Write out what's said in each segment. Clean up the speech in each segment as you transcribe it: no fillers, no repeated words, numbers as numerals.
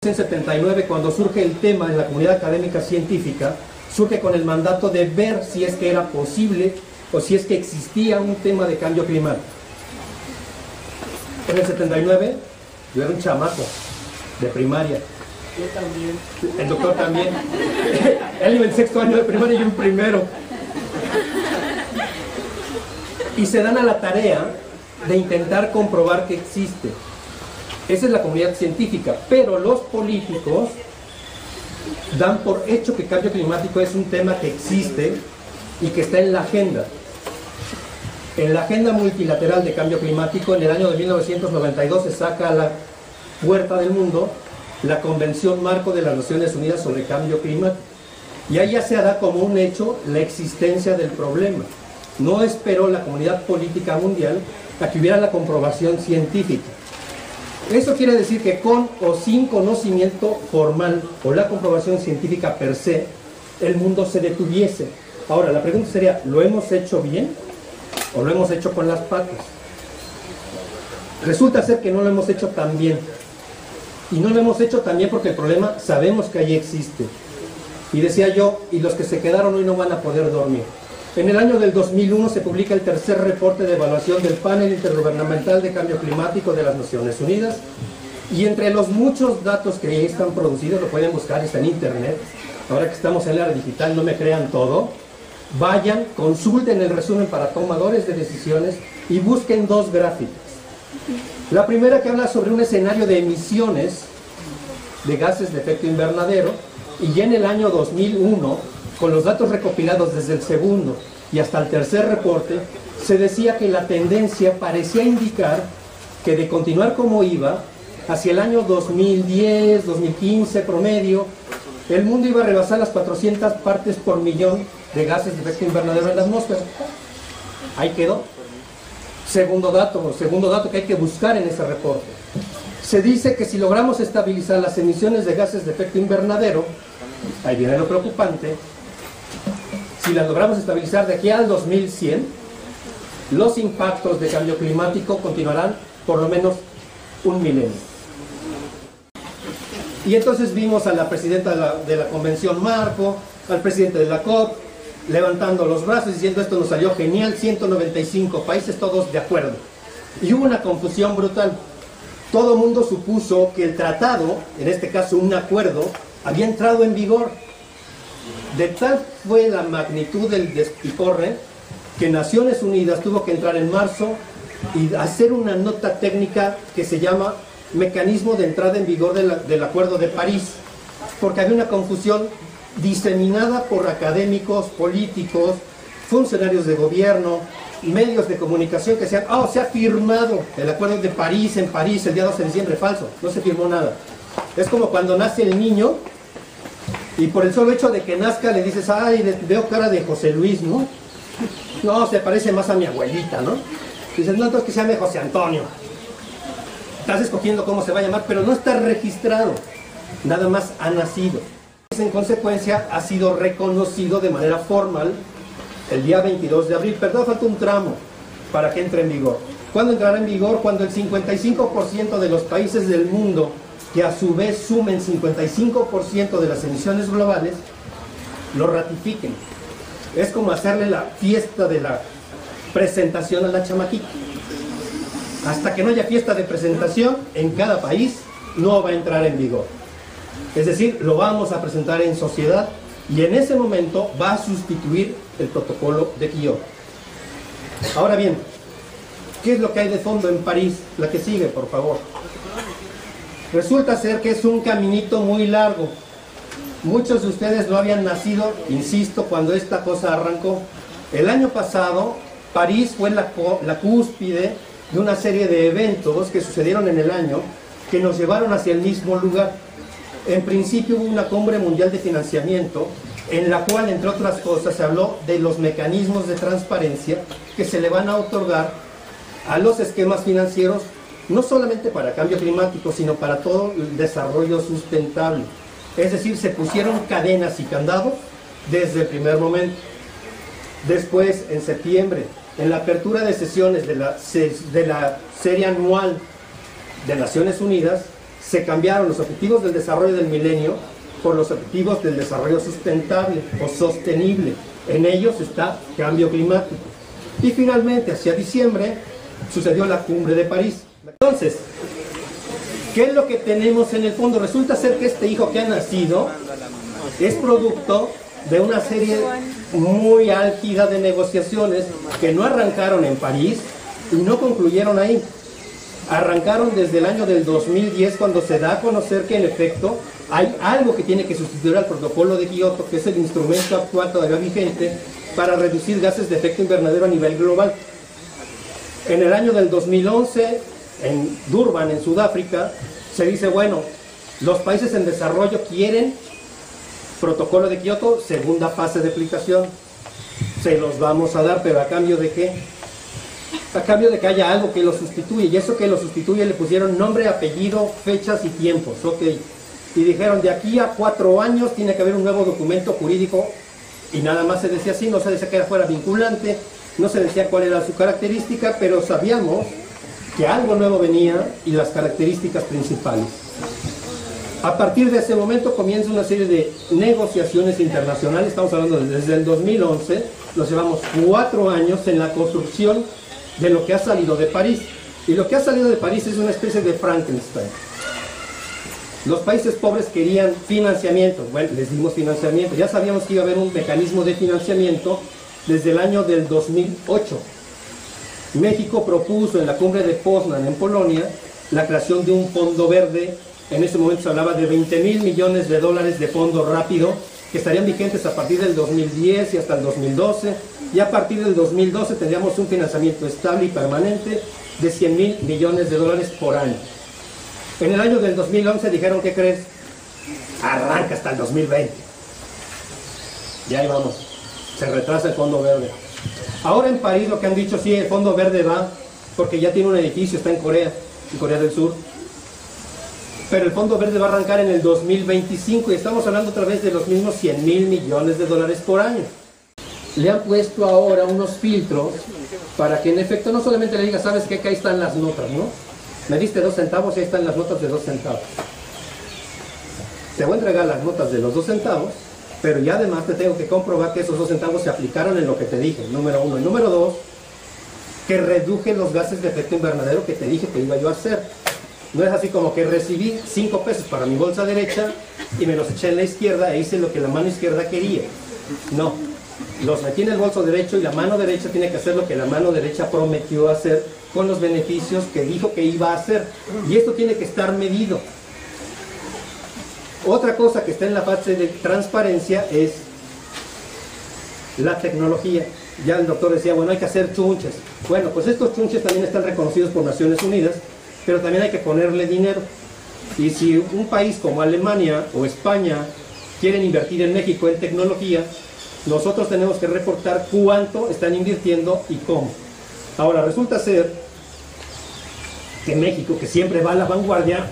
En 79, cuando surge el tema en la comunidad académica científica, surge con el mandato de ver si es que era posible o si es que existía un tema de cambio climático. En el 79, yo era un chamaco de primaria. Yo también. El doctor también. Él iba en sexto año de primaria y yo en primero. Y se dan a la tarea de intentar comprobar que existe. Esa es la comunidad científica, pero los políticos dan por hecho que cambio climático es un tema que existe y que está en la agenda. En la agenda multilateral de cambio climático, en el año de 1992 se saca a la puerta del mundo la Convención Marco de las Naciones Unidas sobre Cambio Climático. Y ahí ya se da como un hecho la existencia del problema. No esperó la comunidad política mundial a que hubiera la comprobación científica. Eso quiere decir que con o sin conocimiento formal o la comprobación científica per se, el mundo se detuviese. Ahora, la pregunta sería, ¿lo hemos hecho bien o lo hemos hecho con las patas? Resulta ser que no lo hemos hecho tan bien. Y no lo hemos hecho tan bien porque el problema sabemos que ahí existe. Y decía yo, y los que se quedaron hoy no van a poder dormir. En el año del 2001 se publica el tercer reporte de evaluación del Panel Intergubernamental de Cambio Climático de las Naciones Unidas, y entre los muchos datos que ahí están producidos, lo pueden buscar, está en internet, ahora que estamos en la era digital, no me crean todo, vayan, consulten el resumen para tomadores de decisiones y busquen dos gráficas. La primera que habla sobre un escenario de emisiones de gases de efecto invernadero, y ya en el año 2001, con los datos recopilados desde el segundo y hasta el tercer reporte, se decía que la tendencia parecía indicar que de continuar como iba, hacia el año 2010, 2015 promedio, el mundo iba a rebasar las 400 partes por millón de gases de efecto invernadero en la atmósfera. Ahí quedó. Segundo dato que hay que buscar en ese reporte. Se dice que si logramos estabilizar las emisiones de gases de efecto invernadero, ahí viene lo preocupante, si las logramos estabilizar de aquí al 2100, los impactos de cambio climático continuarán por lo menos un milenio. Y entonces vimos a la presidenta de la Convención Marco, al presidente de la COP, levantando los brazos diciendo esto nos salió genial, 195 países todos de acuerdo. Y hubo una confusión brutal. Todo el mundo supuso que el tratado, en este caso un acuerdo, había entrado en vigor. De tal fue la magnitud del despiporre que Naciones Unidas tuvo que entrar en marzo y hacer una nota técnica que se llama Mecanismo de Entrada en Vigor del Acuerdo de París, porque había una confusión diseminada por académicos, políticos, funcionarios de gobierno, medios de comunicación que decían, se ha firmado el Acuerdo de París en París el día 12 de diciembre, falso, no se firmó nada. Es como cuando nace el niño y por el solo hecho de que nazca le dices, veo cara de José Luis, ¿no? No, se parece más a mi abuelita, ¿no? Dices, no, entonces que se llame José Antonio. Estás escogiendo cómo se va a llamar, pero no está registrado, nada más ha nacido. En consecuencia, ha sido reconocido de manera formal el día 22 de abril, pero falta un tramo para que entre en vigor. ¿Cuándo entrará en vigor? Cuando el 55% de los países del mundo, que a su vez sumen 55% de las emisiones globales, lo ratifiquen. Es como hacerle la fiesta de la presentación a la chamaquita. Hasta que no haya fiesta de presentación en cada país, no va a entrar en vigor. Es decir, lo vamos a presentar en sociedad y en ese momento va a sustituir el protocolo de Kioto. Ahora bien, ¿qué es lo que hay de fondo en París? La que sigue, por favor. Resulta ser que es un caminito muy largo. Muchos de ustedes no habían nacido, insisto, cuando esta cosa arrancó. El año pasado, París fue la cúspide de una serie de eventos que sucedieron en el año que nos llevaron hacia el mismo lugar. En principio hubo una cumbre mundial de financiamiento en la cual, entre otras cosas, se habló de los mecanismos de transparencia que se le van a otorgar a los esquemas financieros, no solamente para cambio climático, sino para todo el desarrollo sustentable. Es decir, se pusieron cadenas y candados desde el primer momento. Después, en septiembre, en la apertura de sesiones de la serie anual de Naciones Unidas, se cambiaron los objetivos del desarrollo del milenio por los objetivos del desarrollo sustentable o sostenible. En ellos está cambio climático. Y finalmente, hacia diciembre, sucedió la cumbre de París. Entonces, ¿qué es lo que tenemos en el fondo? Resulta ser que este hijo que ha nacido es producto de una serie muy álgida de negociaciones que no arrancaron en París y no concluyeron ahí. Arrancaron desde el año del 2010, cuando se da a conocer que en efecto hay algo que tiene que sustituir al protocolo de Kioto, que es el instrumento actual todavía vigente para reducir gases de efecto invernadero a nivel global. En el año del 2011, en Durban, en Sudáfrica, se dice, bueno, los países en desarrollo quieren protocolo de Kioto, segunda fase de aplicación. Se los vamos a dar, pero ¿a cambio de qué? A cambio de que haya algo que lo sustituye, y eso que lo sustituye le pusieron nombre, apellido, fechas y tiempos, ok. Y dijeron, de aquí a 4 años tiene que haber un nuevo documento jurídico, y nada más se decía así, no se decía que fuera vinculante, no se decía cuál era su característica, pero sabíamos que algo nuevo venía y las características principales. A partir de ese momento comienza una serie de negociaciones internacionales, estamos hablando desde el 2011, nos llevamos 4 años en la construcción de lo que ha salido de París. Y lo que ha salido de París es una especie de Frankenstein. Los países pobres querían financiamiento, bueno, les dimos financiamiento, ya sabíamos que iba a haber un mecanismo de financiamiento desde el año del 2008. México propuso en la cumbre de Poznan en Polonia la creación de un fondo verde. En ese momento se hablaba de 20.000 millones de dólares de fondo rápido que estarían vigentes a partir del 2010 y hasta el 2012, y a partir del 2012 tendríamos un financiamiento estable y permanente de 100.000 millones de dólares por año. En el año del 2011 dijeron, ¿qué crees? Arranca hasta el 2020. Y ahí vamos, se retrasa el fondo verde. Ahora en París lo que han dicho, sí, el fondo verde va, porque ya tiene un edificio, está en Corea del Sur. Pero el fondo verde va a arrancar en el 2025 y estamos hablando otra vez de los mismos 100.000 millones de dólares por año. Le han puesto ahora unos filtros para que en efecto no solamente le diga, sabes que acá están las notas, ¿no? Me diste 2 centavos y ahí están las notas de 2 centavos. Te voy a entregar las notas de los 2 centavos, pero ya además te tengo que comprobar que esos 2 centavos se aplicaron en lo que te dije, número 1. Y número 2, que reduje los gases de efecto invernadero que te dije que iba yo a hacer. No es así como que recibí 5 pesos para mi bolsa derecha y me los eché en la izquierda e hice lo que la mano izquierda quería. No, los metí en el bolso derecho y la mano derecha tiene que hacer lo que la mano derecha prometió hacer con los beneficios que dijo que iba a hacer. Y esto tiene que estar medido. Otra cosa que está en la fase de transparencia es la tecnología. Ya el doctor decía, bueno, hay que hacer chunches. Bueno, pues estos chunches también están reconocidos por Naciones Unidas, pero también hay que ponerle dinero. Y si un país como Alemania o España quieren invertir en México en tecnología, nosotros tenemos que reportar cuánto están invirtiendo y cómo. Ahora, resulta ser que México, que siempre va a la vanguardia,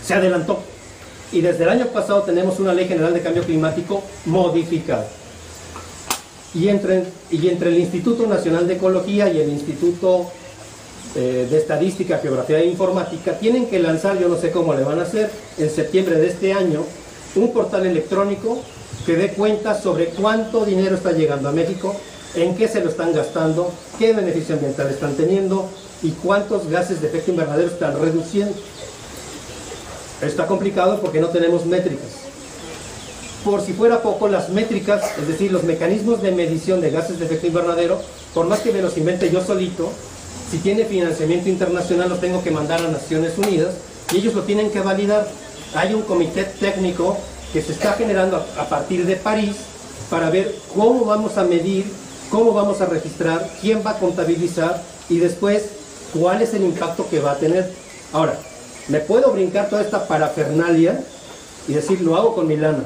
se adelantó. Y desde el año pasado tenemos una Ley General de Cambio Climático modificada. Y entre el Instituto Nacional de Ecología y el Instituto de Estadística, Geografía e Informática tienen que lanzar, yo no sé cómo le van a hacer, en septiembre de este año, un portal electrónico que dé cuenta sobre cuánto dinero está llegando a México, en qué se lo están gastando, qué beneficio ambiental están teniendo y cuántos gases de efecto invernadero están reduciendo. Está complicado porque no tenemos métricas. Por si fuera poco, las métricas, es decir, los mecanismos de medición de gases de efecto invernadero, por más que me los invente yo solito, si tiene financiamiento internacional lo tengo que mandar a Naciones Unidas y ellos lo tienen que validar. Hay un comité técnico que se está generando a partir de París para ver cómo vamos a medir, cómo vamos a registrar, quién va a contabilizar y después cuál es el impacto que va a tener. Ahora, me puedo brincar toda esta parafernalia y decir, lo hago con mi lana.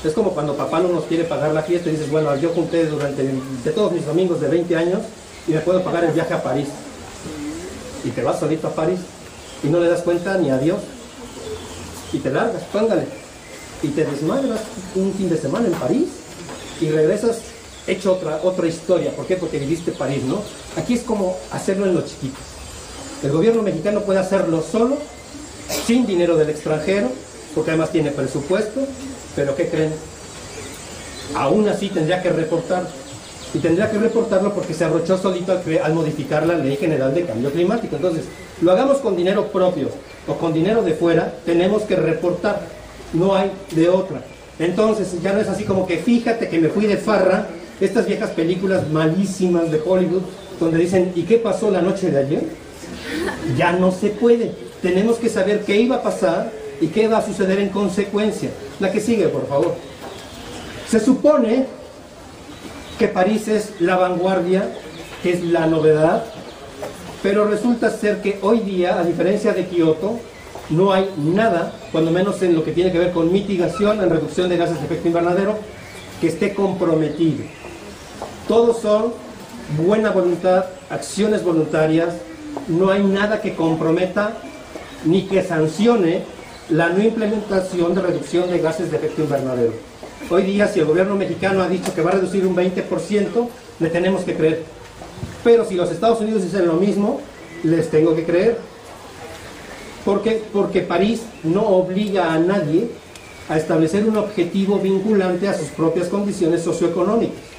Es como cuando papá no nos quiere pagar la fiesta y dices, bueno, yo junté de todos mis domingos de 20 años y me puedo pagar el viaje a París. Y te vas solito a París y no le das cuenta ni a Dios. Y te largas, póngale. Y te desmadras un fin de semana en París y regresas hecho otra historia. ¿Por qué? Porque viviste París, ¿no? Aquí es como hacerlo en lo chiquito. El gobierno mexicano puede hacerlo solo sin dinero del extranjero, porque además tiene presupuesto, pero ¿qué creen? Aún así tendría que reportarlo. Y tendría que reportarlo porque se abrochó solito al modificar la Ley General de Cambio Climático. Entonces, lo hagamos con dinero propio o con dinero de fuera, tenemos que reportar. No hay de otra. Entonces, ya no es así como que fíjate que me fui de farra, estas viejas películas malísimas de Hollywood, donde dicen, ¿y qué pasó la noche de ayer? Ya no se puede. Tenemos que saber qué iba a pasar y qué va a suceder en consecuencia. La que sigue, por favor. Se supone que París es la vanguardia, que es la novedad, pero resulta ser que hoy día, a diferencia de Kioto, no hay nada, cuando menos en lo que tiene que ver con mitigación, en reducción de gases de efecto invernadero, que esté comprometido. Todos son buena voluntad, acciones voluntarias, no hay nada que comprometa ni que sancione la no implementación de reducción de gases de efecto invernadero. Hoy día, si el gobierno mexicano ha dicho que va a reducir un 20%, le tenemos que creer. Pero si los Estados Unidos dicen lo mismo, les tengo que creer. ¿Por qué? Porque París no obliga a nadie a establecer un objetivo vinculante a sus propias condiciones socioeconómicas.